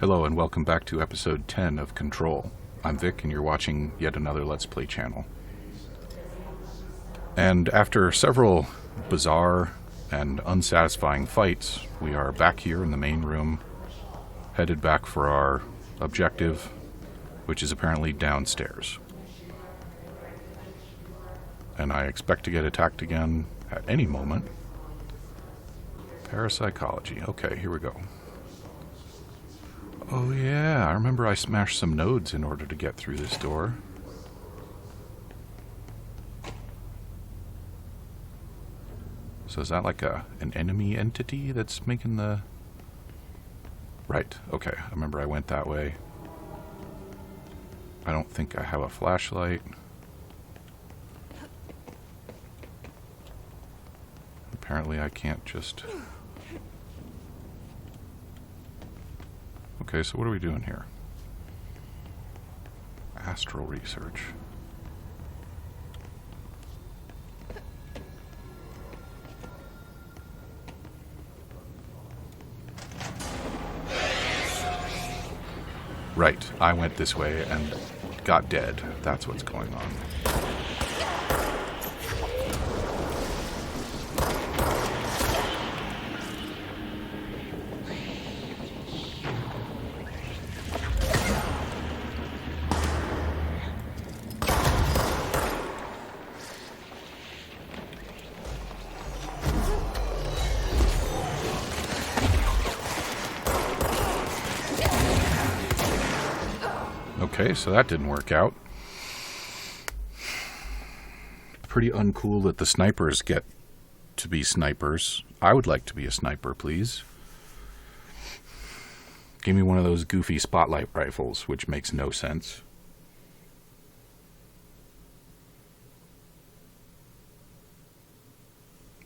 Hello and welcome back to episode 10 of Control. I'm Vic and you're watching yet another Let's Play channel. And after several bizarre and unsatisfying fights, we are back here in the main room, headed back for our objective, which is apparently downstairs. And I expect to get attacked again at any moment. Parapsychology. Okay, here we go. Oh yeah, I remember I smashed some nodes in order to get through this door. So is that like an enemy entity that's making the... Right, okay, I remember I went that way. I don't think I have a flashlight. Apparently I can't just... Okay, so what are we doing here? Astral research. Right, I went this way and got dead. That's what's going on. Okay, so that didn't work out. Pretty uncool that the snipers get to be snipers. I would like to be a sniper, please. Give me one of those goofy spotlight rifles, which makes no sense.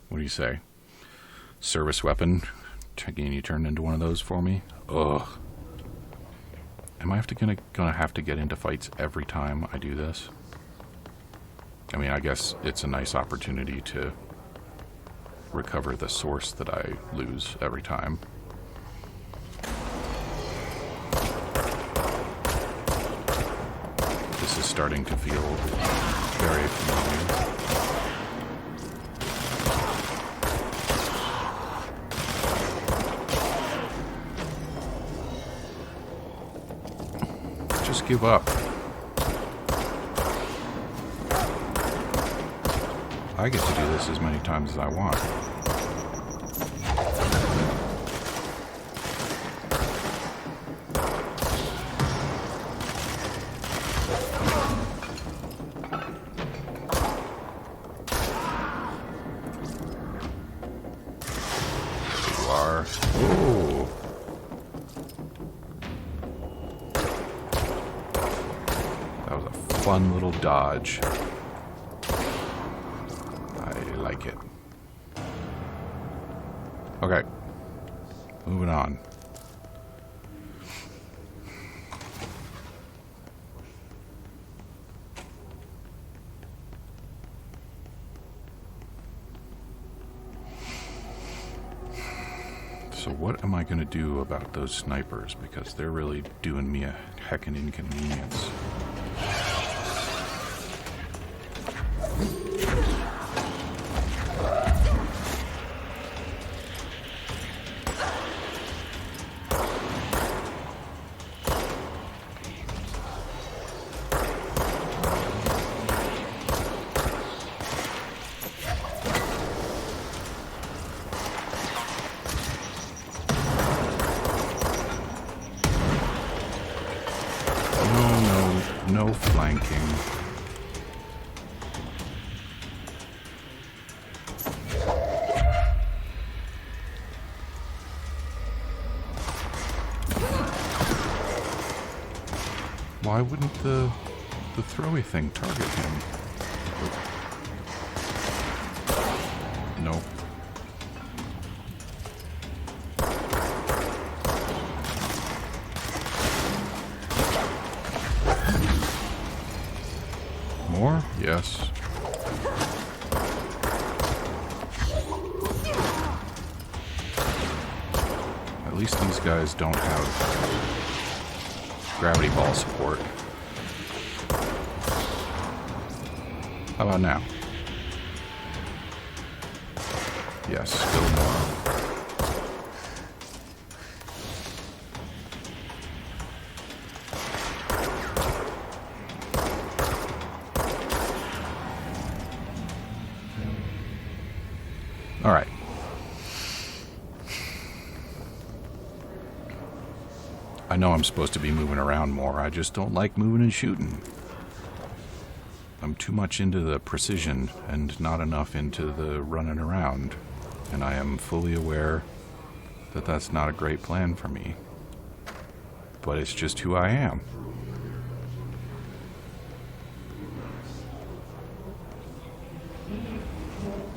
What do you say? Service weapon? Can you turn into one of those for me? Ugh. Am I gonna have to get into fights every time I do this? I mean, I guess it's a nice opportunity to recover the source that I lose every time. This is starting to feel very familiar. Just give up. I get to do this as many times as I want. You are. Ooh. Fun little dodge. I like it. Okay. Moving on. So what am I going to do about those snipers? Because they're really doing me a heckin' inconvenience. No flanking. Why wouldn't the throwy thing target him? Nope. More? Yes. I At least these guys don't have gravity ball support. How about now? Yes, still more. All right. I know I'm supposed to be moving around more. I just don't like moving and shooting. I'm too much into the precision and not enough into the running around. And I am fully aware that that's not a great plan for me. But it's just who I am.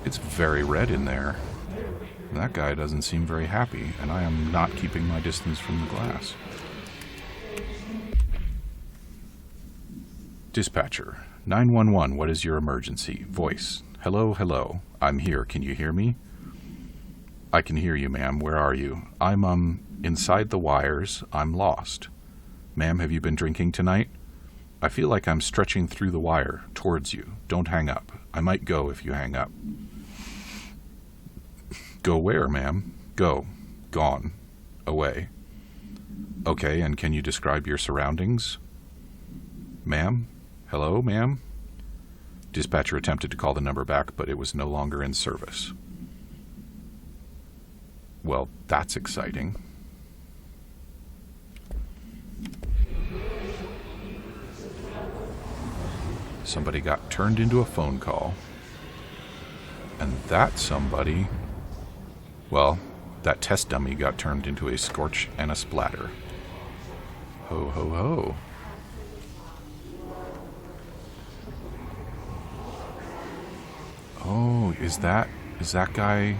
It's very red in there. That guy doesn't seem very happy, and I am not keeping my distance from the glass. Dispatcher, 911, what is your emergency? Voice, hello, hello, I'm here, can you hear me? I can hear you, ma'am, where are you? I'm, inside the wires, I'm lost. Ma'am, have you been drinking tonight? I feel like I'm stretching through the wire, towards you. Don't hang up. I might go if you hang up. Go where, ma'am? Go. Gone. Away. Okay, and can you describe your surroundings? Ma'am? Hello, ma'am? Dispatcher attempted to call the number back, but it was no longer in service. Well, that's exciting. Somebody got turned into a phone call. And that somebody... Well, that test dummy got turned into a scorch and a splatter. Ho, ho, ho. Oh, is that guy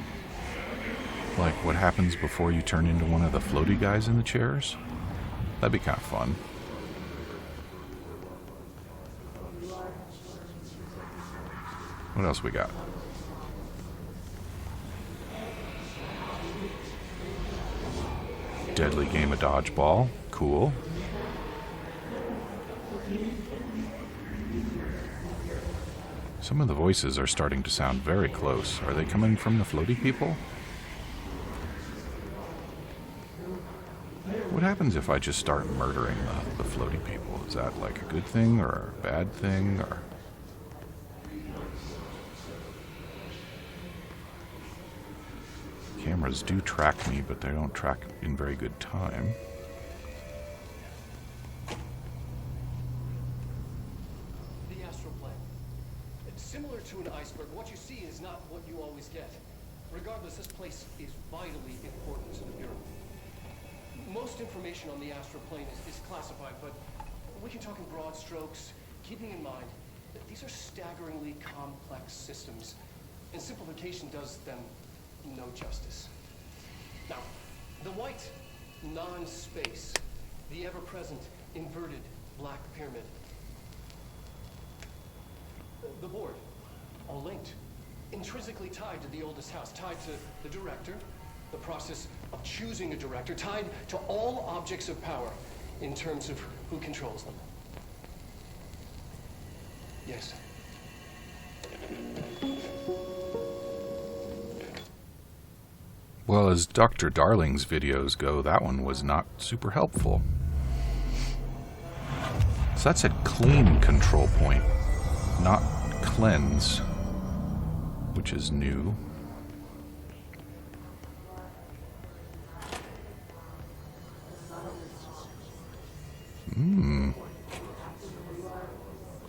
like what happens before you turn into one of the floaty guys in the chairs? That'd be kind of fun. What else we got? Deadly game of dodgeball. Cool. Some of the voices are starting to sound very close. Are they coming from the floaty people? What happens if I just start murdering the floaty people? Is that like a good thing or a bad thing? Or cameras do track me, but they don't track in very good time. The astral plane. It's similar to an iceberg. What you see is not what you always get. Regardless, this place is vitally important to the Bureau. Most information on the astral plane is classified, but we can talk in broad strokes, keeping in mind that these are staggeringly complex systems, and simplification does them no justice. Now, the white non-space, the ever-present inverted black pyramid, the board, all linked, intrinsically tied to the oldest house, tied to the director, the process of choosing a director, tied to all objects of power in terms of who controls them. Yes. Well, as Dr. Darling's videos go, that one was not super helpful. So that said clean control point, not cleanse, which is new.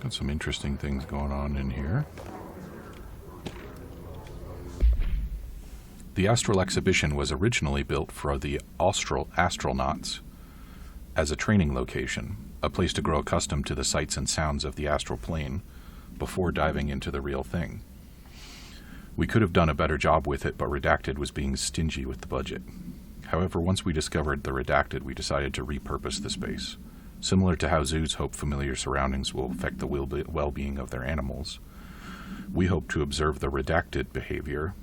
Got some interesting things going on in here. The Astral Exhibition was originally built for the astronauts as a training location, a place to grow accustomed to the sights and sounds of the astral plane before diving into the real thing. We could have done a better job with it, but Redacted was being stingy with the budget. However, once we discovered the Redacted, we decided to repurpose the space. Similar to how zoos hope familiar surroundings will affect the well-being of their animals, we hope to observe the Redacted behavior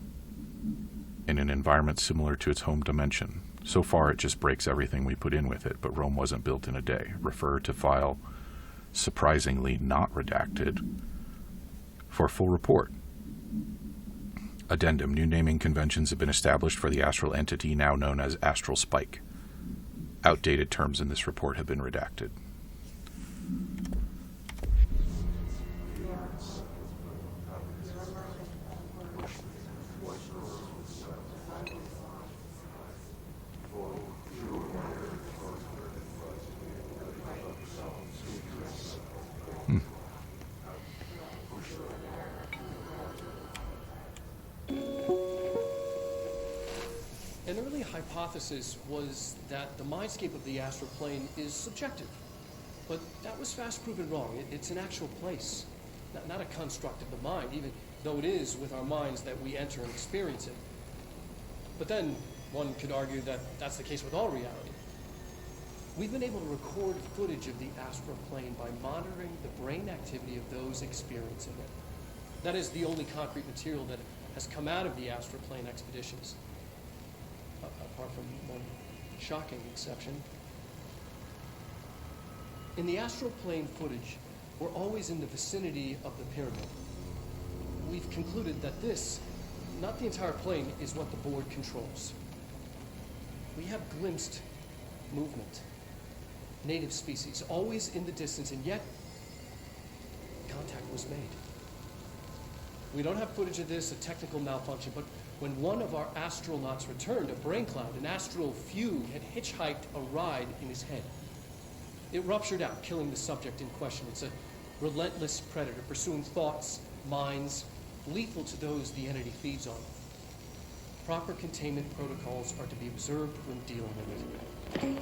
in an environment similar to its home dimension, So far, it just breaks everything we put in with it, but Rome wasn't built in a day. Refer to file surprisingly not redacted for full report. Addendum. New naming conventions have been established for the astral entity now known as Astral Spike. Outdated terms in this report have been redacted. An early hypothesis was that the mindscape of the astral plane is subjective. But that was fast proven wrong. It's an actual place, not a construct of the mind, even though it is with our minds that we enter and experience it. But then one could argue that that's the case with all reality. We've been able to record footage of the astral plane by monitoring the brain activity of those experiencing it. That is the only concrete material that has come out of the astral plane expeditions. Apart from one shocking exception. In the astral plane footage, we're always in the vicinity of the pyramid. We've concluded that this, not the entire plane, is what the board controls. We have glimpsed movement, native species, always in the distance, and yet contact was made. We don't have footage of this, a technical malfunction, but when one of our astronauts returned, a brain cloud, an astral fugue, had hitchhiked a ride in his head. It ruptured out, killing the subject in question. It's a relentless predator, pursuing thoughts, minds, lethal to those the entity feeds on. Proper containment protocols are to be observed when dealing with it.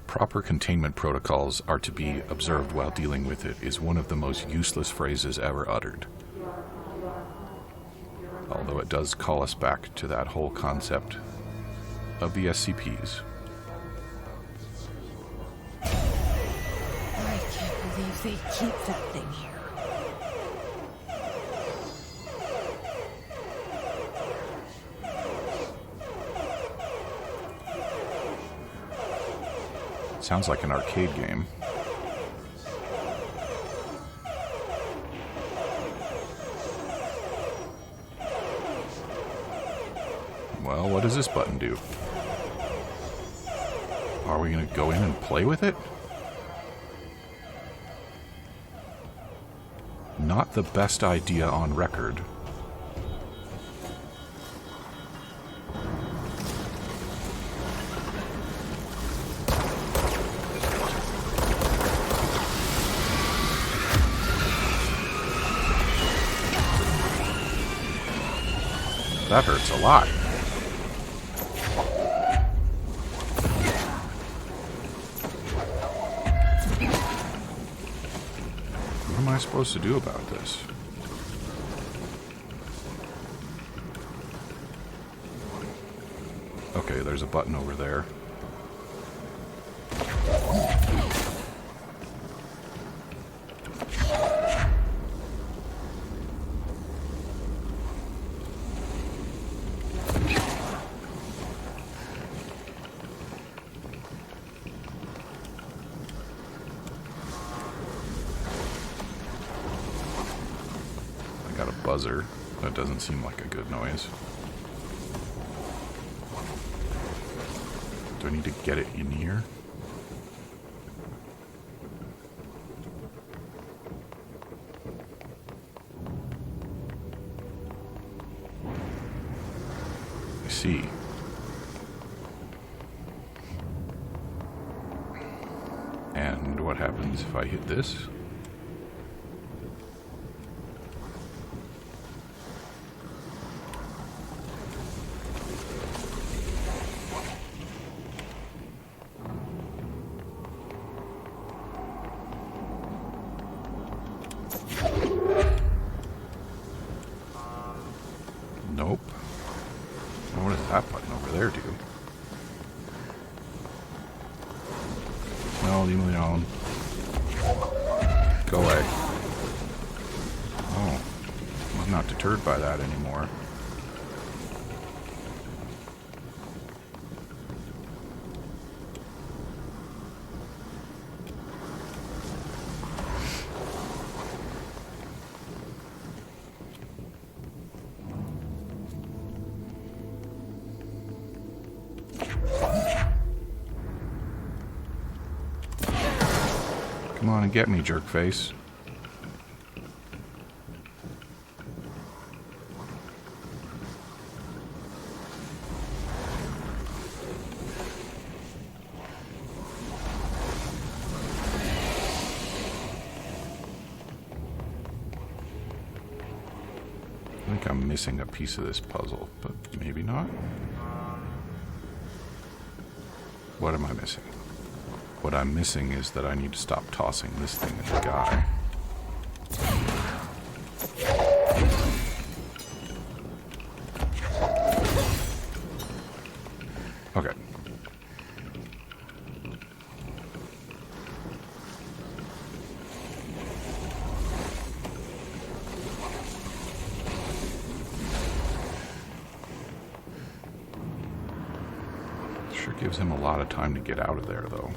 Proper containment protocols are to be observed while dealing with it is one of the most useless phrases ever uttered. Although it does call us back to that whole concept of the SCPs. I can't believe they keep that thing here. Sounds like an arcade game. Well, what does this button do? Are we going to go in and play with it? Not the best idea on record. That hurts a lot. What am I supposed to do about this? Okay, there's a button over there. Buzzer. That doesn't seem like a good noise. Do I need to get it in here? I see. And what happens if I hit this? Nope. What does that button over there do? No, leave me alone. Go away. Oh. I'm not deterred by that anymore. Come on and get me, jerkface. I think I'm missing a piece of this puzzle, but maybe not. What am I missing? What I'm missing is that I need to stop tossing this thing at the guy. Okay. Sure gives him a lot of time to get out of there, though.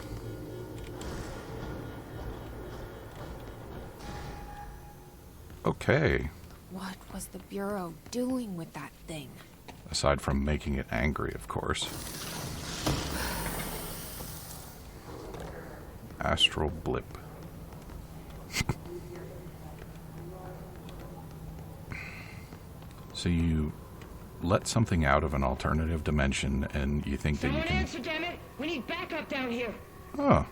Okay. What was the Bureau doing with that thing? Aside from making it angry, of course. Astral blip. So you let something out of an alternative dimension and you think that you can... Answer, damn it! We need backup down here. Oh.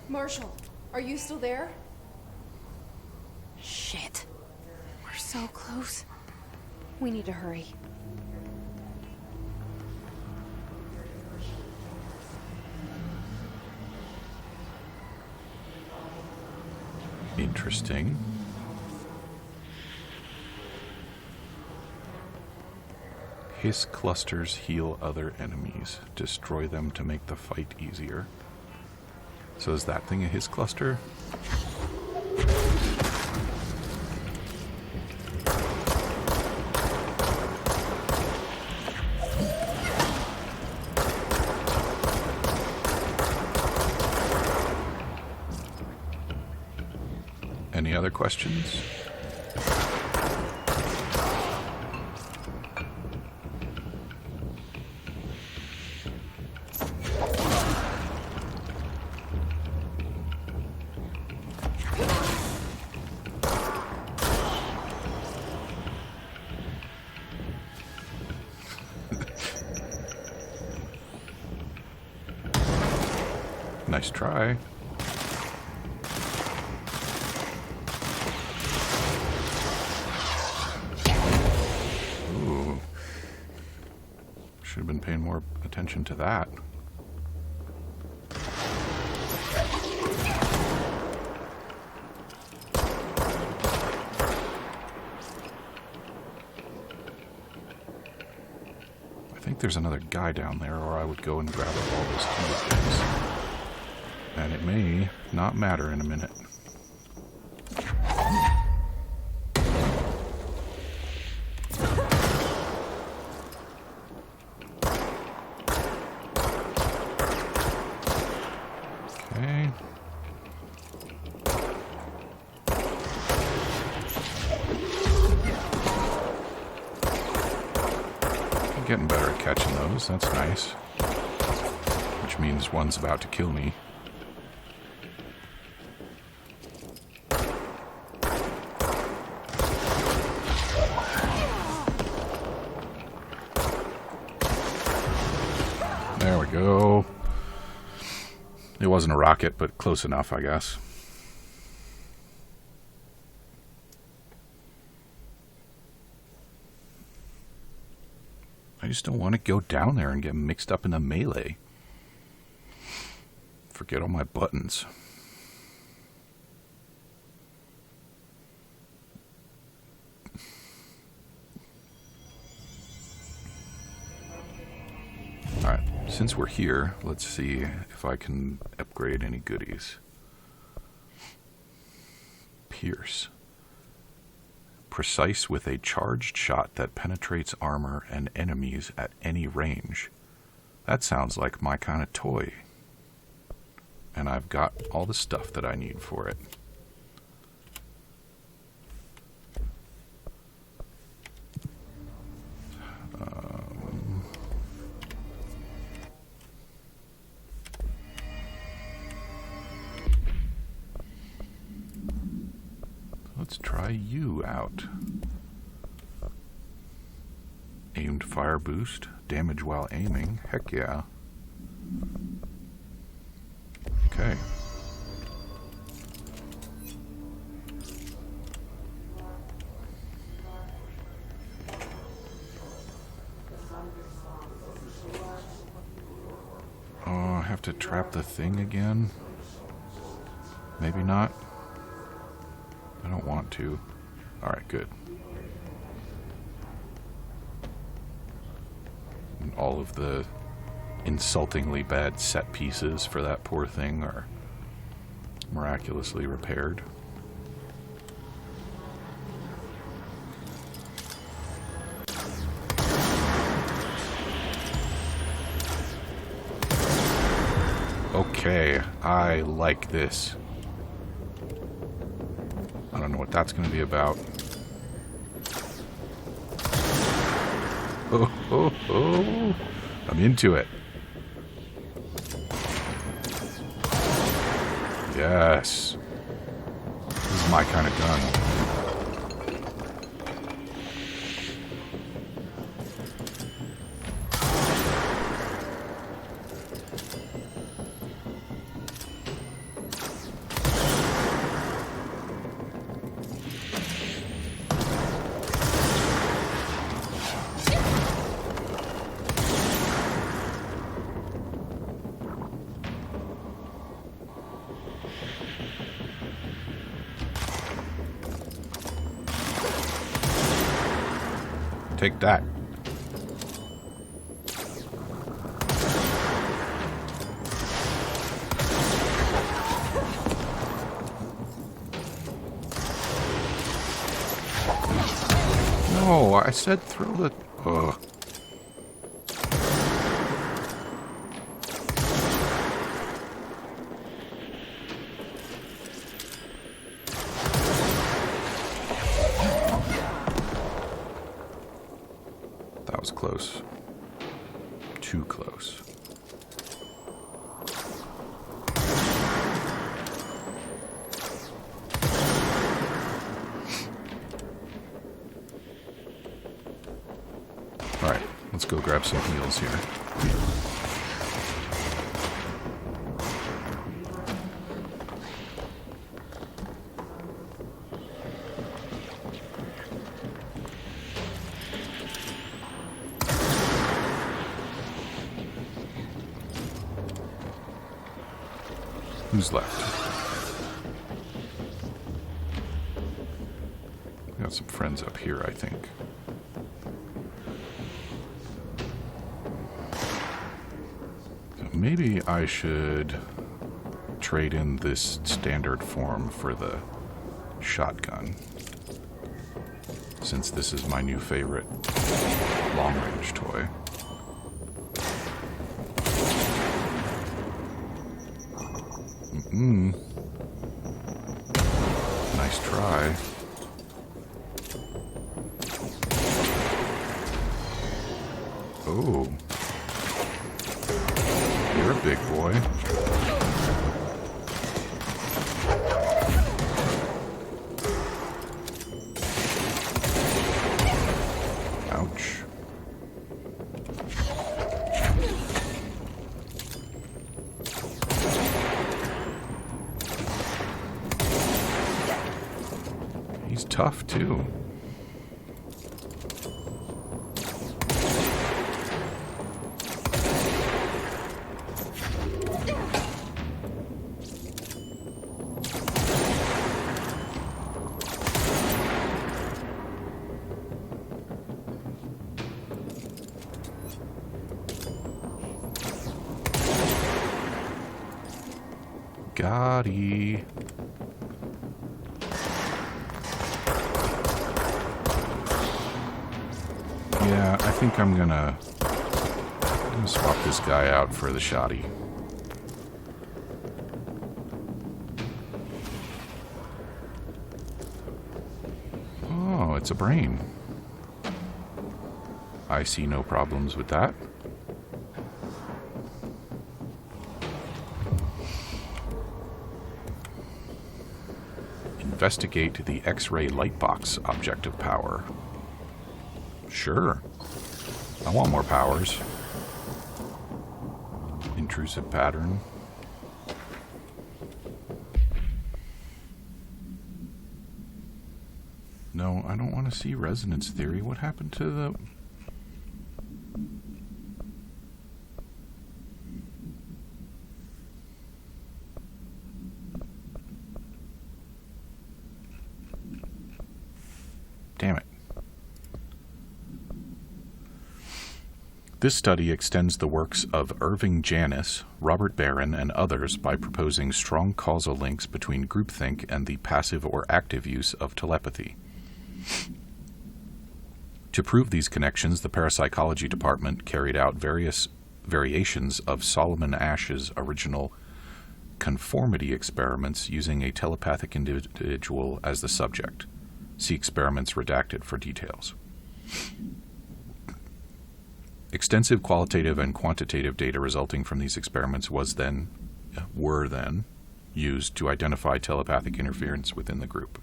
Marshall, are you still there? Shit. We're so close. We need to hurry. Interesting. Hiss clusters heal other enemies. Destroy them to make the fight easier. So is that thing a hiss cluster? Any other questions? Nice try. Ooh. Should have been paying more attention to that. I think there's another guy down there, or I would go and grab up all those key things. And it may not matter in a minute. Okay. I'm getting better at catching those. That's nice. Which means one's about to kill me. There we go. It wasn't a rocket, but close enough, I guess. I just don't want to go down there and get mixed up in a melee. Forget all my buttons. Alright, since we're here, let's see if I can upgrade any goodies. Pierce. Precise with a charged shot that penetrates armor and enemies at any range. That sounds like my kind of toy. And I've got all the stuff that I need for it. Let's try you out. Aimed fire boost. Damage while aiming. Heck yeah. Okay. Oh, I have to trap the thing again? Maybe not. I don't want to. Alright, good. And all of the insultingly bad set pieces for that poor thing are miraculously repaired. Okay, I like this. I don't know what that's going to be about. Oh, oh, oh. I'm into it. Yes. This is my kind of gun. Take that. No, I said throw the... Ugh. That was close. Too close. Alright, let's go grab some heals here. Who's left? We got some friends up here, I think. So maybe I should trade in this standard form for the shotgun, since this is my new favorite long-range toy. Nice try. Oh. You're a big boy. Ouch. He's tough, too. Gotti. Yeah, I think I'm gonna swap this guy out for the shoddy. Oh, it's a brain. I see no problems with that. Investigate the X-ray lightbox objective power. Sure. I want more powers. Intrusive pattern. No, I don't want to see resonance theory. What happened to the... Damn it. This study extends the works of Irving Janis, Robert Barron, and others by proposing strong causal links between groupthink and the passive or active use of telepathy. To prove these connections, the parapsychology department carried out various variations of Solomon Asch's original conformity experiments using a telepathic individual as the subject. See experiments redacted for details. Extensive qualitative and quantitative data resulting from these experiments were then used to identify telepathic interference within the group.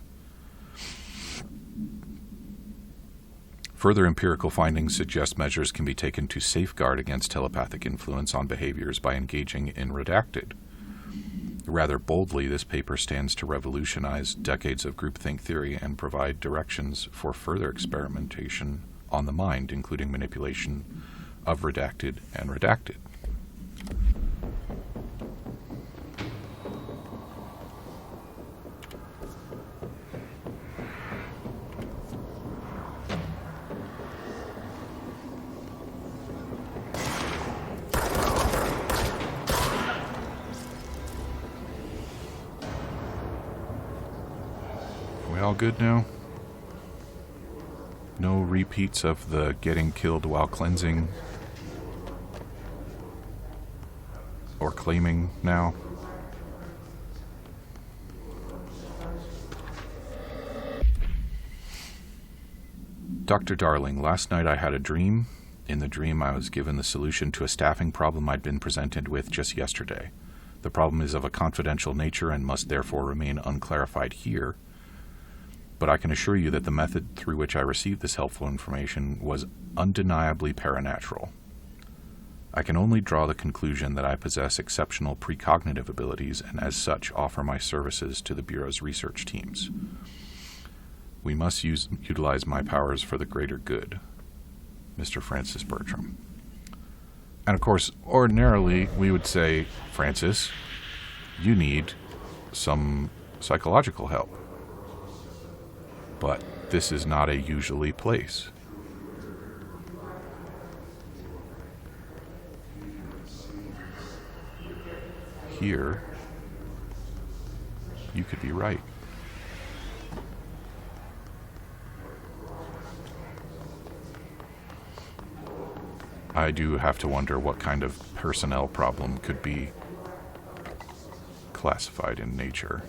Further empirical findings suggest measures can be taken to safeguard against telepathic influence on behaviors by engaging in redacted. Rather boldly, this paper stands to revolutionize decades of groupthink theory and provide directions for further experimentation on the mind, including manipulation of redacted and redacted. We all good now? No repeats of the getting killed while cleansing or claiming now? Dr. Darling, last night I had a dream. In the dream I was given the solution to a staffing problem I'd been presented with just yesterday. The problem is of a confidential nature and must therefore remain unclarified here. But I can assure you that the method through which I received this helpful information was undeniably paranatural. I can only draw the conclusion that I possess exceptional precognitive abilities and as such offer my services to the Bureau's research teams. We must utilize my powers for the greater good. Mr. Francis Bertram. And of course, ordinarily we would say, Francis, you need some psychological help. But this is not a usually place. Here, you could be right. I do have to wonder what kind of personnel problem could be classified in nature.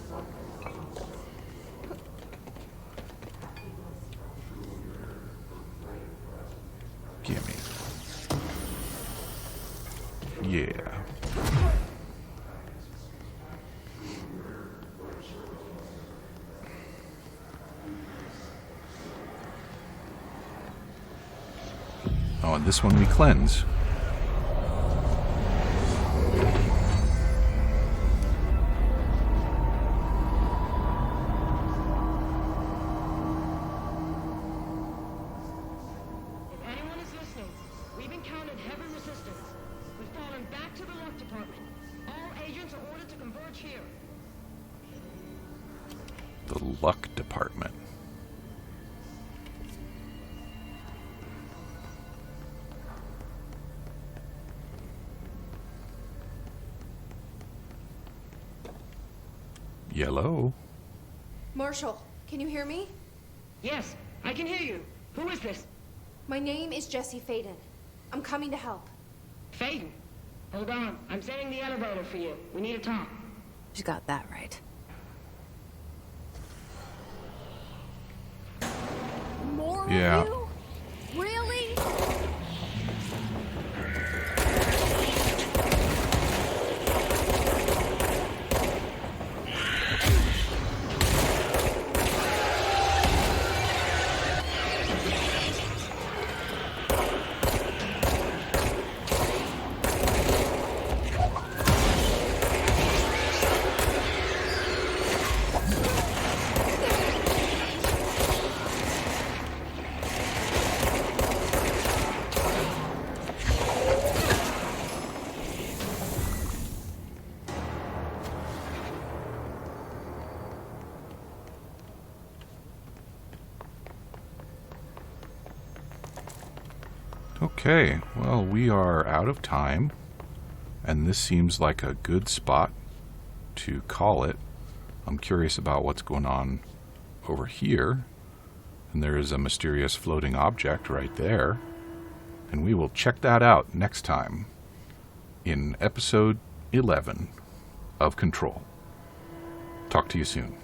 Gimme. Yeah. Oh, and this one we cleanse. The luck department. Yellow. Marshall, can you hear me? Yes, I can hear you. Who is this? My name is Jessie Faden. I'm coming to help. Faden. Hold on. I'm setting the elevator for you. We need to talk. You got that right. More Yeah. of you? Really? Okay, well, we are out of time, and this seems like a good spot to call it. I'm curious about what's going on over here, and there is a mysterious floating object right there, and we will check that out next time in episode 11 of Control. Talk to you soon.